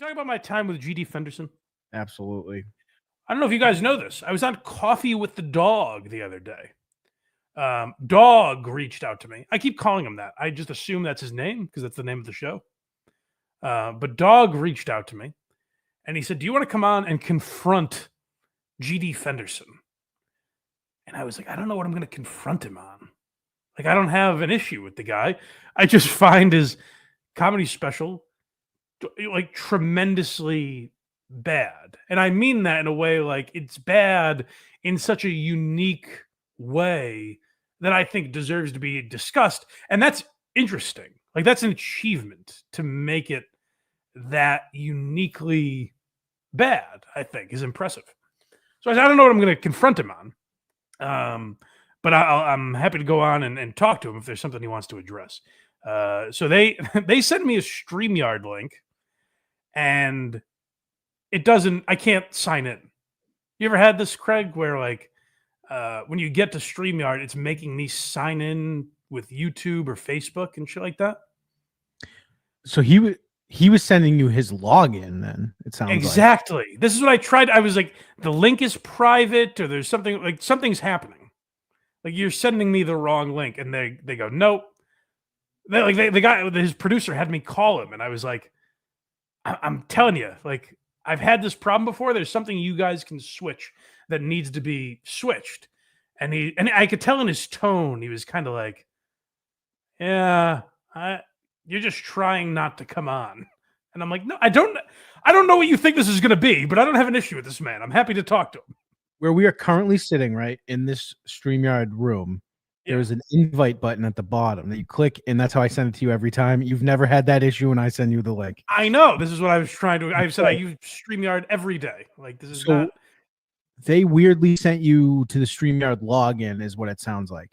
talking about my time with GD Fenderson? Absolutely. I don't know if you guys know this. I was on Coffee with the Dog the other day. Dog reached out to me. I keep calling him that. I just assume that's his name because that's the name of the show. But Dog reached out to me and he said, "Do you want to come on and confront GD Fenderson?" And I was like, I don't know what I'm going to confront him on. Like, I don't have an issue with the guy. I just find his comedy special like tremendously bad. And I mean that in a way like it's bad in such a unique way that I think deserves to be discussed. And that's interesting. Like, that's an achievement to make it that uniquely bad, I think, is impressive. So I don't know what I'm going to confront him on. But I'm happy to go on and talk to him if there's something he wants to address. So they sent me a StreamYard link, and I can't sign in. You ever had this, Craig, where like when you get to StreamYard, it's making me sign in with YouTube or Facebook and shit like that? So he was sending you his login then, it sounds exactly. Like. This is what I tried. I was like, the link is private, or there's something like something's happening. Like, you're sending me the wrong link. And they go, nope. The guy, his producer had me call him. And I was like, I'm telling you, like, I've had this problem before. There's something you guys can switch that needs to be switched. And I could tell in his tone, he was kind of like, yeah, you're just trying not to come on. And I'm like, no, I don't know what you think this is going to be, but I don't have an issue with this man. I'm happy to talk to him. Where we are currently sitting, right, in this StreamYard room, there's an invite button at the bottom that you click, and that's how I send it to you every time. You've never had that issue when I send you the link. I know. This is what I was trying to... I've said I use StreamYard every day. Like, this is not... They weirdly sent you to the StreamYard login is what it sounds like.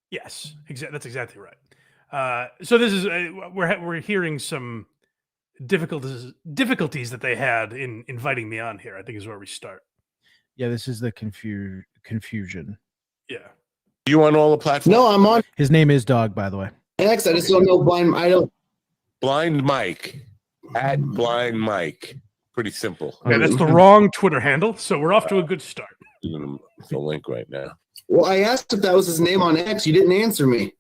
Yes, that's exactly right. So this is... we're hearing some difficulties that they had in inviting me on here, I think is where we start. Yeah, this is the confusion. Yeah. You on all the platforms? No, I'm on. His name is Dog, by the way. X. I just don't know Blind Mike at Blind Mike. Pretty simple. Yeah, that's the wrong Twitter handle. So we're off to a good start. The link right now. Well, I asked if that was his name on X. You didn't answer me.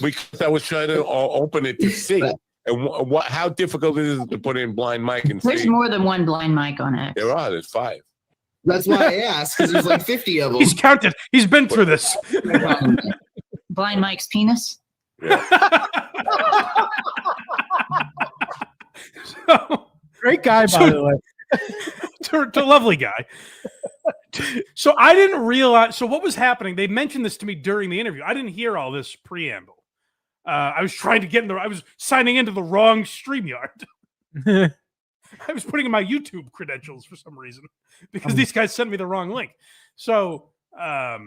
Because I was trying to open it to see. And how difficult it is to put in Blind Mike and There's see. more than one Blind Mike on X. There's 5. That's why I asked, because there's like 50 of them. He's counted. He's been through this. Blind Mike's penis. Yeah. Great guy, by the way. to lovely guy. So I didn't realize. So what was happening? They mentioned this to me during the interview. I didn't hear all this preamble. I was trying to get I was signing into the wrong StreamYard. I was putting in my YouTube credentials for some reason because these guys sent me the wrong link. So I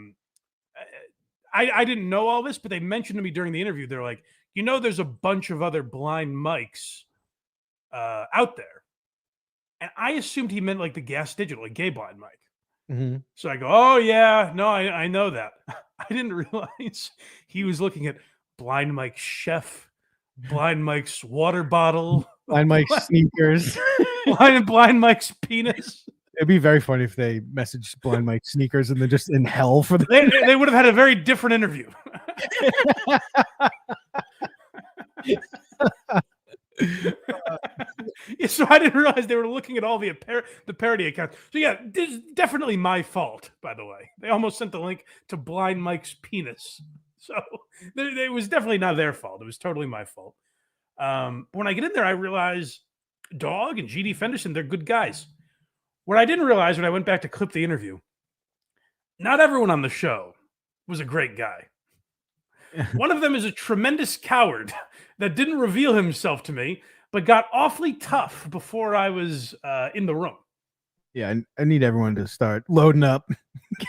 didn't know all this, but they mentioned to me during the interview. They're like, there's a bunch of other blind mics out there. And I assumed he meant like the Gas Digital, like gay blind mic. Mm-hmm. So I go, oh, yeah, no, I know that. I didn't realize he was looking at Blind Mike's chef, Blind Mike's water bottle, Blind Mike's sneakers, Blind Mike's penis. It'd be very funny if they messaged Blind Mike's sneakers and they're just in hell for the. They would have had a very different interview. Yeah, so I didn't realize they were looking at all the parody accounts. So yeah, this is definitely my fault, by the way. They almost sent the link to Blind Mike's penis. So it was definitely not their fault. It was totally my fault. When I get in there, I realize Dog and GD Fenderson, they're good guys. What I didn't realize when I went back to clip the interview, not everyone on the show was a great guy. One of them is a tremendous coward that didn't reveal himself to me, but got awfully tough before I was in the room. Yeah, I need everyone to start loading up.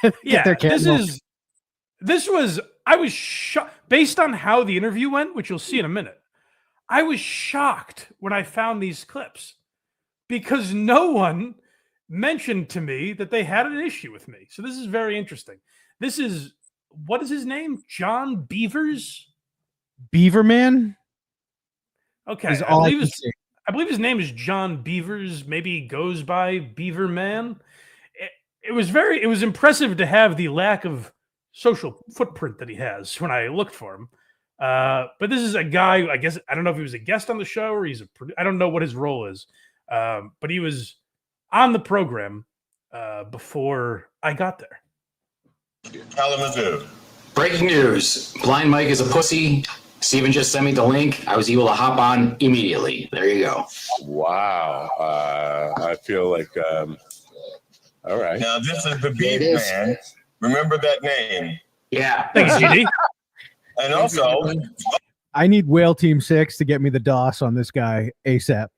Get their I was shocked based on how the interview went, which you'll see in a minute. I was shocked when I found these clips because no one mentioned to me that they had an issue with me. So this is very interesting. This is, what is his name? John Beavers? Beaverman? Okay. I believe his name is John Beavers. Maybe he goes by Beaverman. It was impressive to have the lack of social footprint that he has when I looked for him. But this is a guy, I guess, I don't know if he was a guest on the show or I don't know what his role is. But he was on the program before I got there. Kalamazoo. Breaking news. Blind Mike is a pussy. Steven just sent me the link. I was able to hop on immediately. There you go. Wow. I feel like, all right. Now, this is the There it is. Beaverman. Remember that name. Yeah. Thanks, GD. And also, I need Whale Team 6 to get me the DOS on this guy ASAP.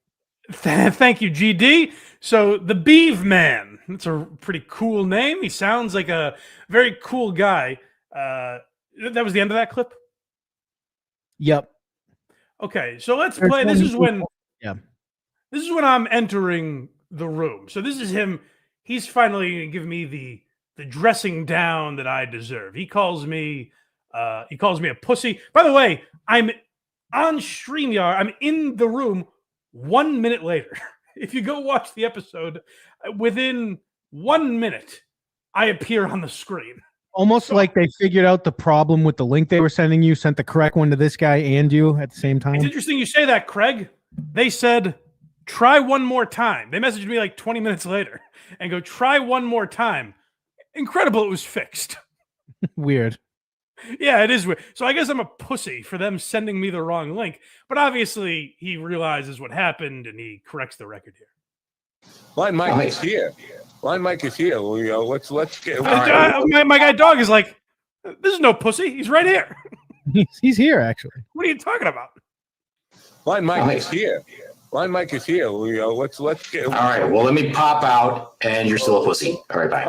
Thank you, GD. So the Beaverman. That's a pretty cool name. He sounds like a very cool guy. That was the end of that clip. Yep. Okay, so let's play. This is when I'm entering the room. So this is him. He's finally giving me the dressing down that I deserve. He calls me a pussy. By the way, I'm on StreamYard. I'm in the room 1 minute later. If you go watch the episode, within 1 minute, I appear on the screen. Almost like they figured out the problem with the link they were sending you, sent the correct one to this guy and you at the same time. It's interesting you say that, Craig. They said, try one more time. They messaged me like 20 minutes later and go, try one more time. Incredible, it was fixed. Weird. Yeah, it is weird. So I guess I'm a pussy for them sending me the wrong link. But obviously, he realizes what happened and he corrects the record here. Blind Mike is here. Blind Mike is here. Well, let's get. My guy dog is like, this is no pussy. He's right here. He's here, actually. What are you talking about? Blind Mike is here. Blind Mike is here. Let's get. All right. Well, let me pop out, and you're still a pussy. All right, bye.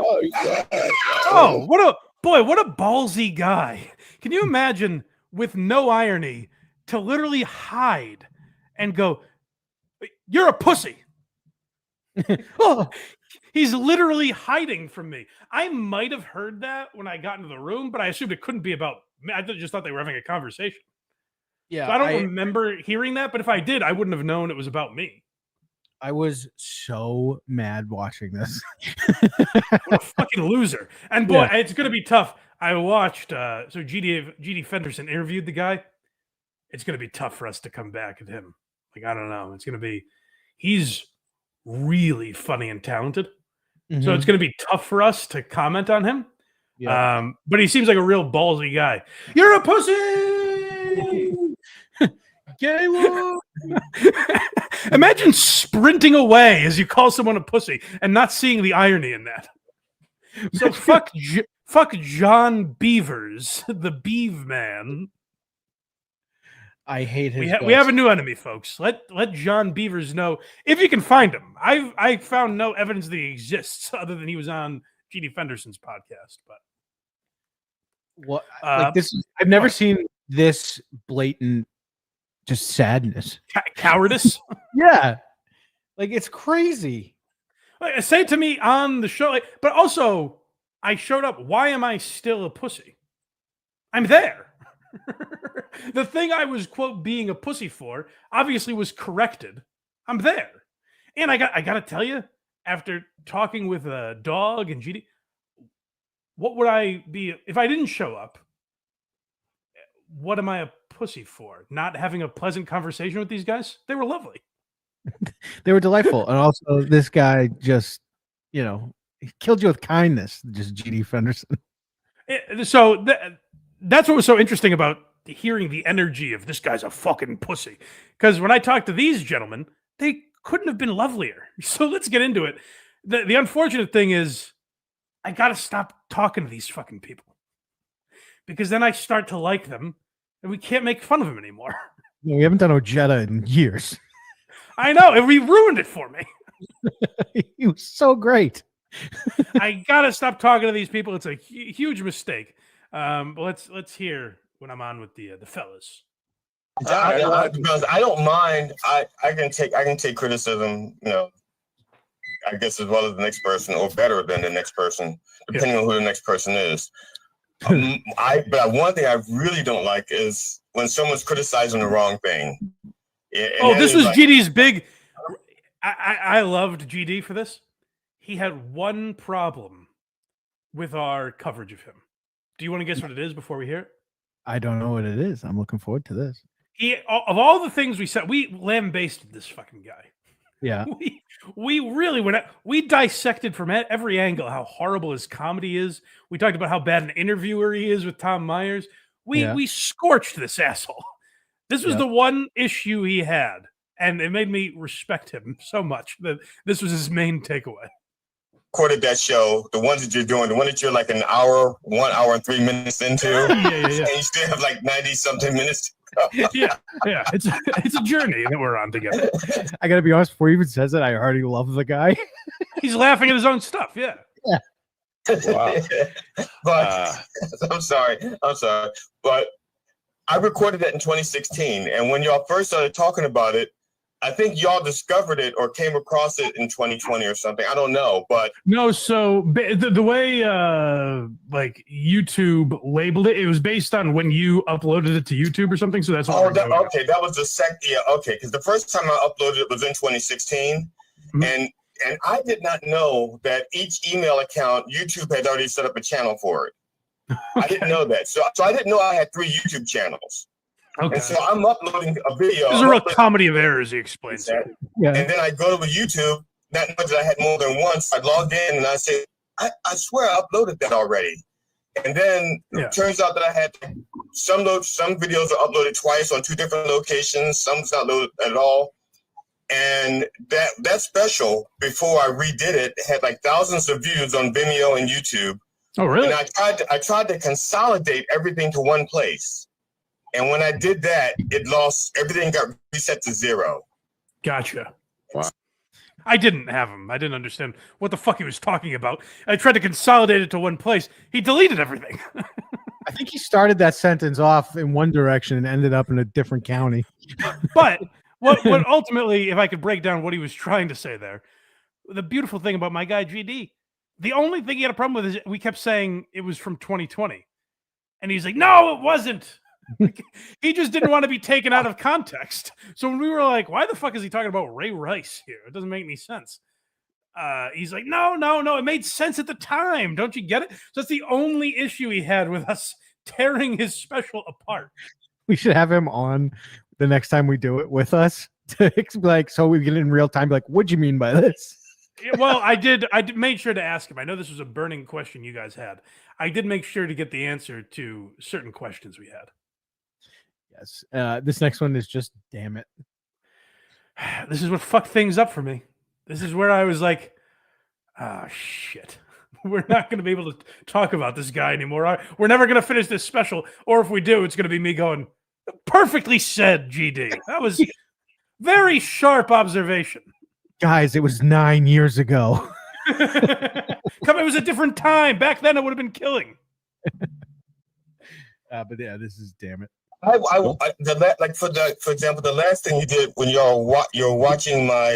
Oh, what a ballsy guy. Can you imagine, with no irony, to literally hide and go, you're a pussy. Oh, he's literally hiding from me. I might have heard that when I got into the room, but I assumed it couldn't be about me. I just thought they were having a conversation. Yeah. So I don't remember hearing that, but if I did, I wouldn't have known it was about me. I was so mad watching this. What a fucking loser. And boy, it's going to be tough. I watched, so GD Fenderson interviewed the guy. It's going to be tough for us to come back at him. Like, I don't know. It's going to be, he's really funny and talented. So it's going to be tough for us to comment on him. Yeah. But he seems like a real ballsy guy. You're a pussy! Gay. Imagine sprinting away as you call someone a pussy and not seeing the irony in that. So fuck John Beavers, the Beaverman. I hate his. We have a new enemy, folks. Let John Beavers know if you can find him. I found no evidence that he exists other than he was on GD Fenderson's podcast. But what like this? I've never seen this blatant, just sadness, cowardice. Yeah, like it's crazy. Like, say it to me on the show, but also I showed up. Why am I still a pussy? I'm there. The thing I was, quote, being a pussy for obviously was corrected. I'm there. And I got to tell you, after talking with a dog and GD, what would I be if I didn't show up? What am I a pussy for? Not having a pleasant conversation with these guys? They were lovely. They were delightful. And also this guy just, he killed you with kindness, just GD Fenderson. So that's what was so interesting about hearing the energy of this guy's a fucking pussy. Because when I talked to these gentlemen, they couldn't have been lovelier. So let's get into it. The unfortunate thing is I got to stop talking to these fucking people. Because then I start to like them and we can't make fun of them anymore. We haven't done Ojeda in years. I know. And we ruined it for me. He was so great. I got to stop talking to these people. It's a huge mistake. But let's hear when I'm on with the fellas. because I don't mind. I can take criticism. I guess as well as the next person, or better than the next person, depending on who the next person is. But one thing I really don't like is when someone's criticizing the wrong thing. Oh, this was GD's big. I loved GD for this. He had one problem with our coverage of him. Do you want to guess what it is before we hear it? I don't know what it is. I'm looking forward to this. Of all the things we said, we lambasted this fucking guy. Yeah. We really went. We dissected from every angle how horrible his comedy is. We talked about how bad an interviewer he is with Tom Myers. We scorched this asshole. This was the one issue he had, and it made me respect him so much that this was his main takeaway. Recorded that show, the ones that you're doing, the one that you're like 1 hour and 3 minutes into, and you still have like 90 something minutes. yeah. It's a journey that we're on together. I gotta be honest, before he even says it, I already love the guy. He's laughing at his own stuff. Yeah. Wow. But I'm sorry, but I recorded that in 2016, and when y'all first started talking about it, I think y'all discovered it or came across it in 2020 or something. I don't know, but no. So the way like YouTube labeled it, it was based on when you uploaded it to YouTube or something. So that's what okay. That was the second. Yeah, okay. Because the first time I uploaded it was in 2016, and I did not know that each email account YouTube had already set up a channel for it. Okay. I didn't know that, so I didn't know I had 3 YouTube channels. Okay. And so I'm uploading a video. There's a real comedy of errors, he explains that. Yeah. And then I go to YouTube, not knowing that I had more than one. So I logged in and I said, I swear I uploaded that already. And then it turns out that I had some videos are uploaded twice on 2 different locations. Some's not loaded at all. And that special, before I redid it, had like thousands of views on Vimeo and YouTube. Oh, really? And I tried to consolidate everything to one place. And when I did that, everything got reset to 0. Gotcha. Wow. I didn't have him. I didn't understand what the fuck he was talking about. I tried to consolidate it to one place. He deleted everything. I think he started that sentence off in one direction and ended up in a different county. But what ultimately, if I could break down what he was trying to say there, the beautiful thing about my guy GD, the only thing he had a problem with is we kept saying it was from 2020. And he's like, no, it wasn't. He just didn't want to be taken out of context. So when we were like, why the fuck is he talking about Ray Rice here? It doesn't make any sense. He's like, no, it made sense at the time. Don't you get it? So that's the only issue he had with us tearing his special apart. We should have him on the next time we do it with us to like, so we get it in real time. Like, what'd you mean by this? Well, I made sure to ask him. I know this was a burning question you guys had. I did make sure to get the answer to certain questions we had. Yes. This next one is just, damn it. This is what fucked things up for me. This is where I was like, shit. We're not going to be able to talk about this guy anymore. We're never going to finish this special. Or if we do, it's going to be me going, perfectly said, GD. That was very sharp observation. Guys, it was 9 years ago. It was a different time. Back then, it would have been killing. But yeah, this is, damn it. For example, the last thing you did when you're watching my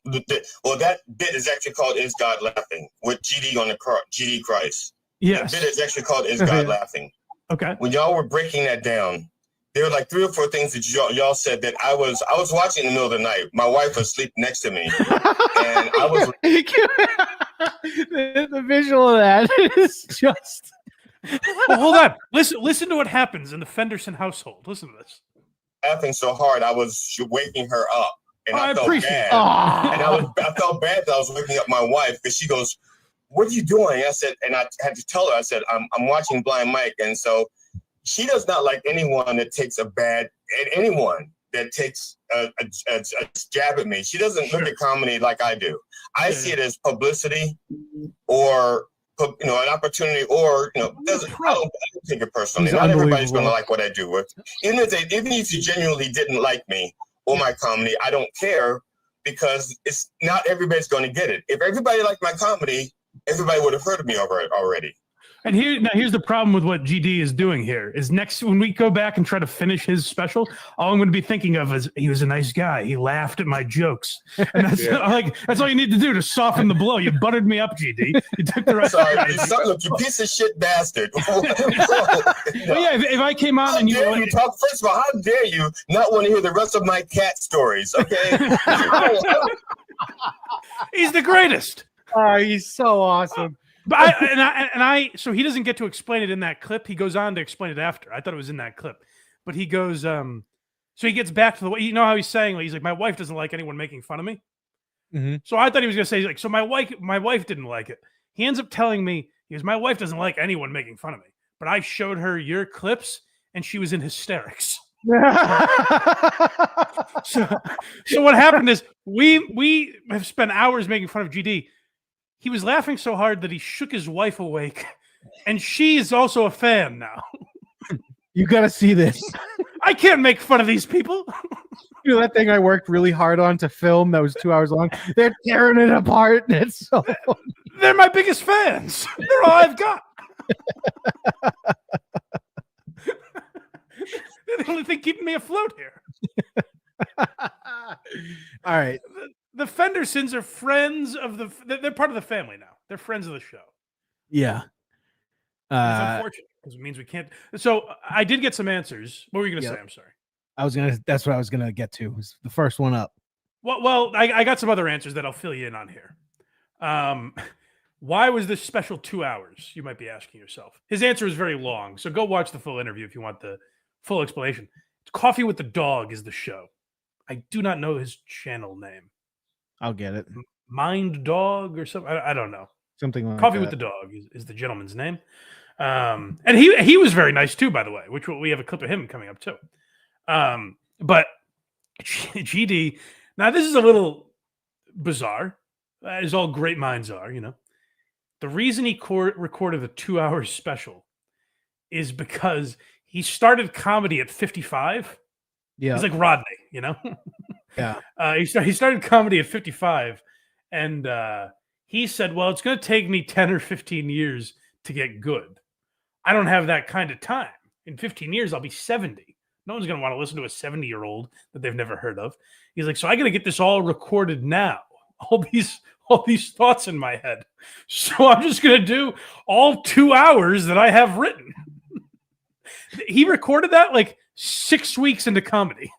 that bit is actually called "Is God Laughing" with GD on the GD Christ. Yes, the bit is actually called "Is God Laughing." Okay. When y'all were breaking that down, there were like 3 or 4 things that y'all said that I was watching in the middle of the night. My wife was sleeping next to me, and I was the visual of that is just. Well, hold on. Listen to what happens in the Fenderson household. Listen to this. Laughing so hard, I was waking her up, and I felt bad. And I felt bad that I was waking up my wife because she goes, "What are you doing?" I said, and I had to tell her. I said, "I'm watching Blind Mike," and so she does not like anyone that takes a jab at me. She doesn't look at comedy like I do. I see it as publicity or an opportunity, or I don't take it personally. Not everybody's going to like what I do. Even if you genuinely didn't like me or my comedy, I don't care, because it's not everybody's going to get it. If everybody liked my comedy, everybody would have heard of me already. And here's the problem with what GD is doing here is when we go back and try to finish his special, all I'm going to be thinking of is he was a nice guy. He laughed at my jokes. And that's all you need to do to soften the blow. You buttered me up, GD. You took the right Sorry, look, you piece of shit bastard. Well, yeah, if I came on and you talk, first of all, how dare you not want to hear the rest of my cat stories, okay? He's the greatest. Oh, he's so awesome. But so he doesn't get to explain it in that clip. He goes on to explain it after. I thought it was in that clip, but he goes, so he gets back to the way, you know how he's saying, like, he's like, my wife doesn't like anyone making fun of me. Mm-hmm. So I thought he was going to say, like, so my wife didn't like it. He ends up telling me, he goes, my wife doesn't like anyone making fun of me, but I showed her your clips and she was in hysterics. So what happened is we have spent hours making fun of GD. He was laughing so hard that he shook his wife awake, and she is also a fan now. You got to see this. I can't make fun of these people. You know that thing I worked really hard on to film that was 2 hours long? They're tearing it apart, and it's so funny. They're my biggest fans. They're all I've got. They're the only thing keeping me afloat here. All right. The Fendersons are friends of they're part of the family now. They're friends of the show. Yeah. It's unfortunate because it means we can't. So I did get some answers. What were you going to say? I'm sorry. That's what I was going to get to. Was the first one up. Well, I got some other answers that I'll fill you in on here. Why was this special 2 hours? You might be asking yourself. His answer is very long. So go watch the full interview if you want the full explanation. Coffee with the Dog is the show. I do not know his channel name. I'll get it. Mind Dog or something. I don't know. Something like Coffee that. with the Dog is the gentleman's name. And he was very nice too, by the way, which we have a clip of him coming up too. But GD, now this is a little bizarre, as all great minds are, you know. The reason he recorded a 2 hour special is because he started comedy at 55. Yeah. He's like Rodney, you know? Yeah. He started comedy at 55, and he said, well, it's going to take me 10 or 15 years to get good. I don't have that kind of time. In 15 years, I'll be 70. No one's going to want to listen to a 70-year-old that they've never heard of. He's like, so I got to get this all recorded now. All these thoughts in my head. So I'm just going to do all 2 hours that I have written. He recorded that like 6 weeks into comedy.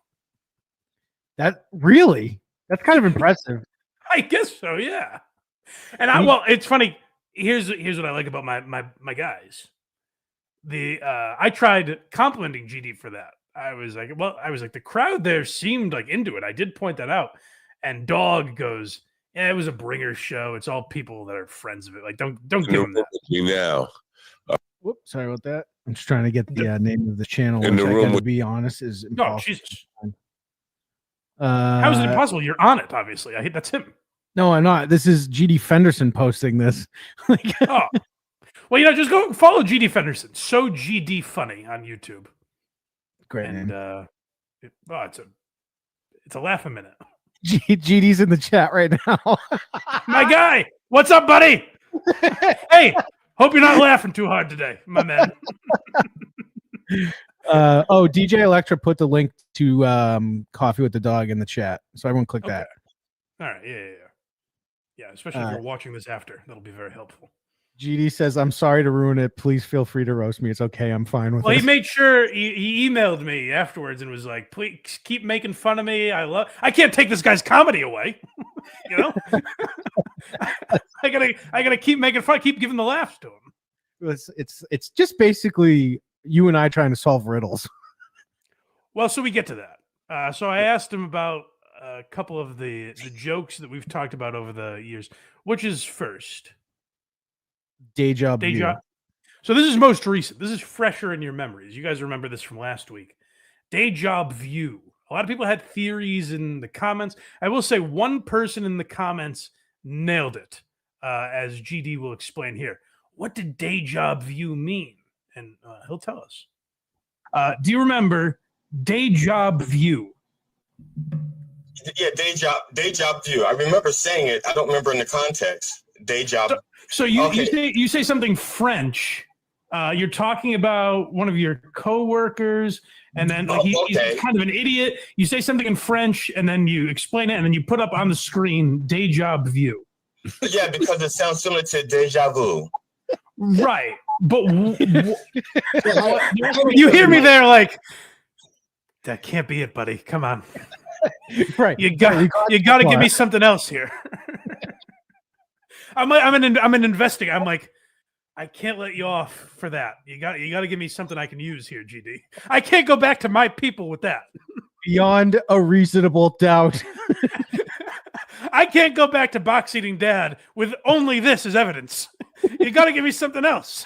That's kind of impressive. I guess so, yeah. And it's funny. Here's what I like about my guys. I tried complimenting GD for that. I was like, the crowd there seemed like into it. I did point that out. And Dog goes, yeah, it was a bringer show. It's all people that are friends of it. Like, don't give him that. Now. Whoops, sorry about that. I'm just trying to get the name of the channel. In which the I room gotta with- be honest, is impossible. Oh, Jesus. How is it impossible? You're on it, obviously. That's him. No, I'm not. This is GD Fenderson posting this. Oh. Well, just go follow GD Fenderson. So GD Funny on YouTube. Great And name. it's a laugh a minute. GD's in the chat right now. My guy, what's up, buddy? Hey, hope you're not laughing too hard today, my man. DJ Electra put the link to Coffee with the Dog in the chat, so everyone click that. All right, yeah. Especially if you're watching this after, that'll be very helpful. GD says, "I'm sorry to ruin it. Please feel free to roast me. It's okay. I'm fine with it." Well, he made sure he emailed me afterwards and was like, "Please keep making fun of me. I can't take this guy's comedy away. You know, I gotta keep making fun, keep giving the laughs to him." It's just basically you and I trying to solve riddles. Well, so we get to that. So I asked him about a couple of the jokes that we've talked about over the years. Which is first? Day job. So this is most recent. This is fresher in your memories. You guys remember this from last week. Day job view. A lot of people had theories in the comments. I will say one person in the comments nailed it, as GD will explain here. What did day job view mean? And he'll tell us. Do you remember day job view? Yeah, day job view. I remember saying it. I don't remember in the context. Day job. So you say something French, You're talking about one of your coworkers, and then like, he's kind of an idiot. You say something in French, and then you explain it, and then you put up on the screen "deja vu." Yeah, because it sounds similar to deja vu. Right, but you hear me there, like that can't be it, buddy. Come on, Right. you got to give me something else here. I'm an investigator. I'm like, I can't let you off for that. You got to give me something I can use here, GD. I can't go back to my people with that. Beyond a reasonable doubt. I can't go back to box eating dad with only this as evidence. You got to give me something else.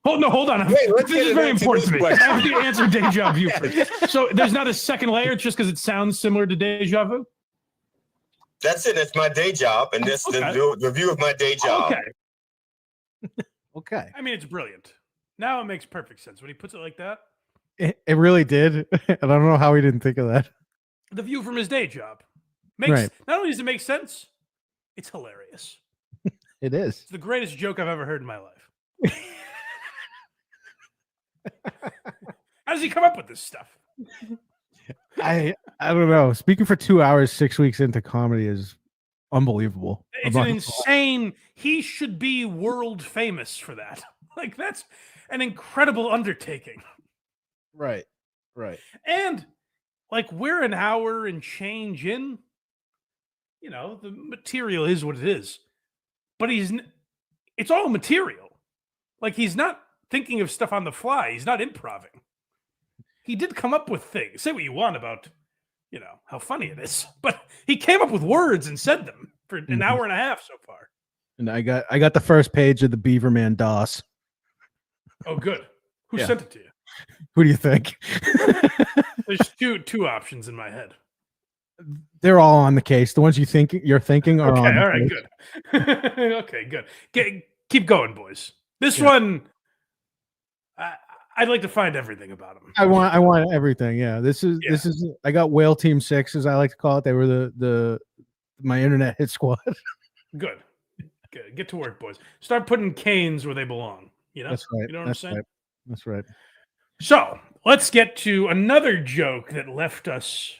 Hold on. This is very important to me. I have to answer deja vu first. So there's not a second layer just because it sounds similar to deja vu? That's it. That's my day job, and this the view of my day job. Okay. Okay. I mean, it's brilliant. Now it makes perfect sense when he puts it like that. It really did. And I don't know how he didn't think of that. The view from his day job makes Right. Not only does it make sense, it's hilarious. It is. It's the greatest joke I've ever heard in my life. How does he come up with this stuff? I don't know. Speaking for 2 hours, 6 weeks into comedy is unbelievable. It's an insane. He should be world famous for that. Like, that's an incredible undertaking. Right. Right. And like, we're an hour and change in. You know, the material is what it is. But it's all material. Like, he's not thinking of stuff on the fly. He's not improvising. He did come up with things. Say what you want about, you know, how funny it is. But he came up with words and said them for an hour and a half so far. And I got the first page of the Beaverman DOS. Oh, good. Who Yeah. sent it to you? Who do you think? There's two options in my head. They're all on the case. The ones you're thinking are Okay, on. all right, case. good. Okay, good. Keep going, boys. This one, I'd like to find everything about him. I want everything. Yeah. This is I got Whale Team 6, as I like to call it. They were my internet hit squad. Good. Get to work, boys. Start putting canes where they belong. You know? That's right. You know what I'm saying? Right. That's right. So let's get to another joke that left us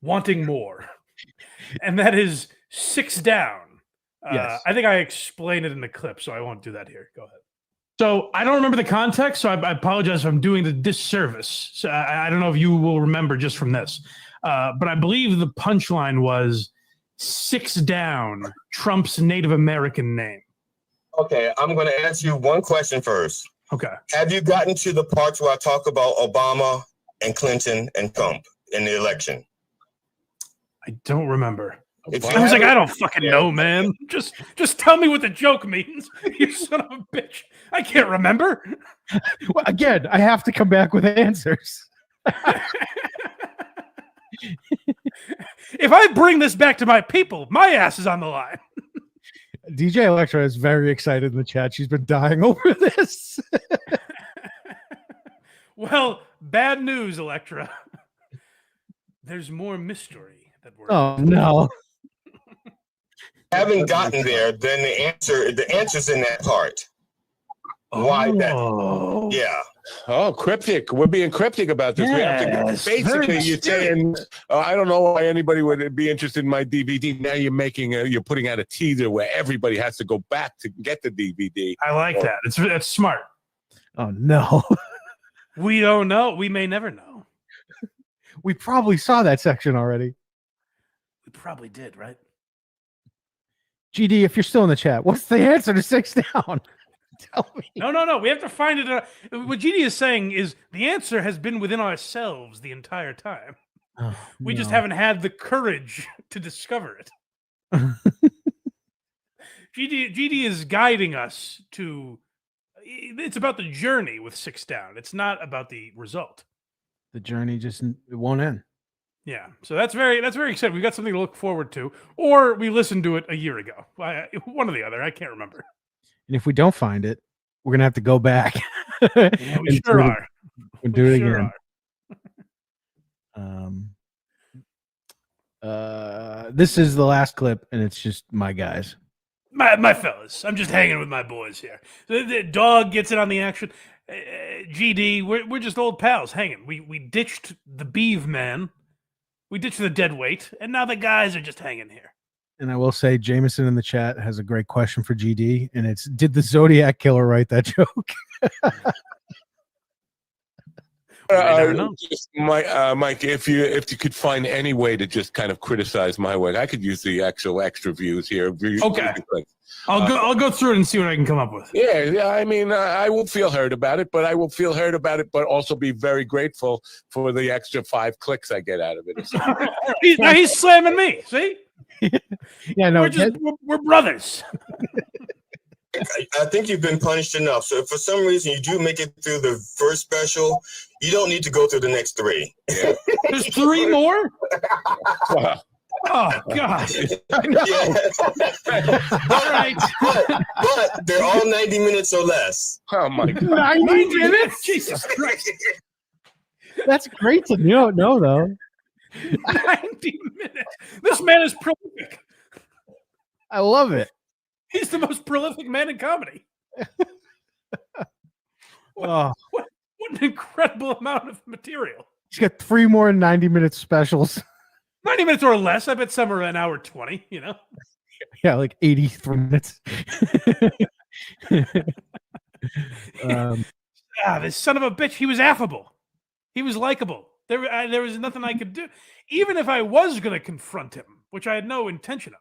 wanting more. And that is 6 down. Yes. I think I explained it in the clip, so I won't do that here. Go ahead. So I don't remember the context, so I apologize if I'm doing the disservice. So I don't know if you will remember just from this. But I believe the punchline was 6 down, Trump's Native American name. Okay, I'm going to ask you one question first. Okay. Have you gotten to the parts where I talk about Obama and Clinton and Trump in the election? I don't remember. If you I was like, haven't- I don't fucking know, man. Just tell me what the joke means. You son of a bitch. I can't remember. Well, again, I have to come back with answers. If I bring this back to my people, my ass is on the line. DJ Electra is very excited in the chat. She's been dying over this. Well, bad news, Electra. There's more mystery that we're. Oh no. haven't gotten there, then the answer's in that part. Why that? Oh. Yeah. Oh, cryptic. We're being cryptic about this. Yes, Basically, you're saying, I don't know why anybody would be interested in my DVD. Now you're putting out a teaser where everybody has to go back to get the DVD. I like that. It's smart. Oh no. We don't know. We may never know. We probably saw that section already. We probably did, right? GD, if you're still in the chat, what's the answer to 6 down? Tell me. No. We have to find it. What GD is saying is the answer has been within ourselves the entire time. Oh, We just no. haven't had the courage to discover it. GD is guiding us to. It's about the journey with 6 down. It's not about the result. The journey just it won't end. Yeah, so that's very exciting. We've got something to look forward to, or we listened to it a year ago. One or the other. I can't remember. And if we don't find it, we're gonna have to go back. Yeah, we sure are. We'll do it Sure again. are. This is the last clip, and it's just my guys. My fellas, I'm just hanging with my boys here. The dog gets in on the action. GD, we're just old pals hanging. We ditched the Beaverman, we ditched the dead weight, and now the guys are just hanging here. And I will say, Jameson in the chat has a great question for GD, and it's: did the Zodiac Killer write that joke? Just Mike, if you could find any way to just kind of criticize my work, I could use the actual extra views here. Okay. I'll go through it and see what I can come up with. Yeah. I mean, I will feel hurt about it, but I will feel hurt about it, but also be very grateful for the extra 5 clicks I get out of it. He's slamming me. See? Yeah, no, we're brothers. I think you've been punished enough. So if for some reason you do make it through the first special, you don't need to go through the next 3. Yeah. There's 3 more? Wow. Oh, God. I know. Yeah. All right. But they're all 90 minutes or less. Oh, my God. 90 minutes? Jesus Christ. That's great to know, though. 90 minutes. This man is prolific. I love it. He's the most prolific man in comedy. Oh, What an incredible amount of material. he's got 3 more 90-minute specials. 90 minutes or less. I bet some are an hour 20, you know? Yeah, like 83 minutes. This son of a bitch, he was affable. He was likable. There was nothing I could do. Even if I was going to confront him, which I had no intention of.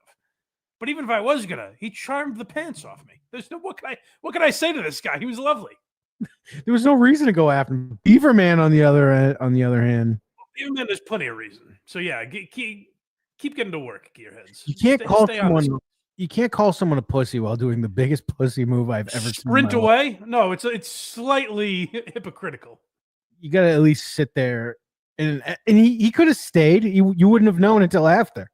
But even if I was going to, he charmed the pants off me. There's no what can I say to this guy? He was lovely. There was no reason to go after him. Beaverman, on the other hand, Even then, there's plenty of reason. So yeah, keep getting to work, gearheads. you can't call stay honest. someone. You can't call someone a pussy while doing the biggest pussy move I've ever seen. Sprint away? No, it's slightly hypocritical. You got to at least sit there, and he could have stayed. You wouldn't have known until after.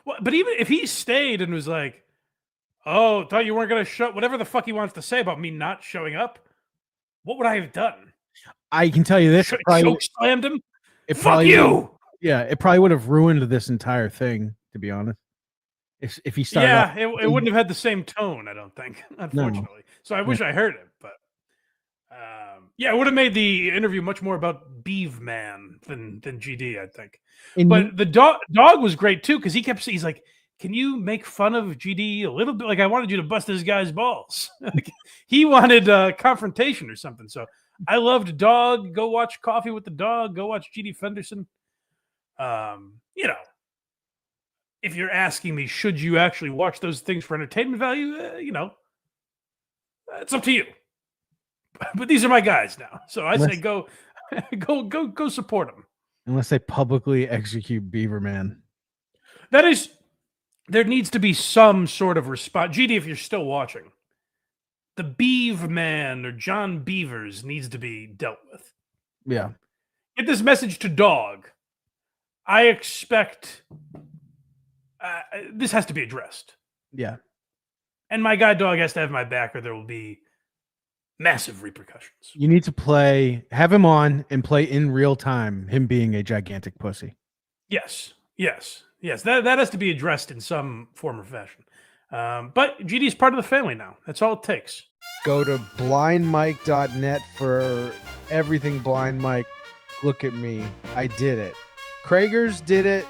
Well, but even if he stayed and was like, "Oh, thought you weren't going to show," whatever the fuck he wants to say about me not showing up, what would I have done? I can tell you this: Choke slammed him. It Fuck probably you. Yeah, it probably would have ruined this entire thing, to be honest. If he started, Yeah, it wouldn't have had the same tone, I don't think, unfortunately. So I wish I heard it, but yeah, it would have made the interview much more about Beaverman than GD, I think. But the dog was great too, because he's like, "Can you make fun of GD a little bit? Like, I wanted you to bust this guy's balls." Like, he wanted confrontation or something. So I loved Dog. Go watch Coffee with the Dog. Go watch GD Fenderson. You know, if you're asking me, should you actually watch those things for entertainment value? You know, it's up to you. But these are my guys now, so I say go support them. Unless they publicly execute Beaverman. There needs to be some sort of response. GD, if you're still watching, the Beaverman or John Beavers needs to be dealt with. Yeah. Get this message to Dog. I expect this has to be addressed. Yeah. And my guy Dog has to have my back, or there will be massive repercussions. You need to have him on and play in real time him being a gigantic pussy. Yes. That has to be addressed in some form or fashion. But GD's part of the family now. That's all it takes. Go to blindmike.net for everything Blind Mike. Look at me. I did it. Kragers did it.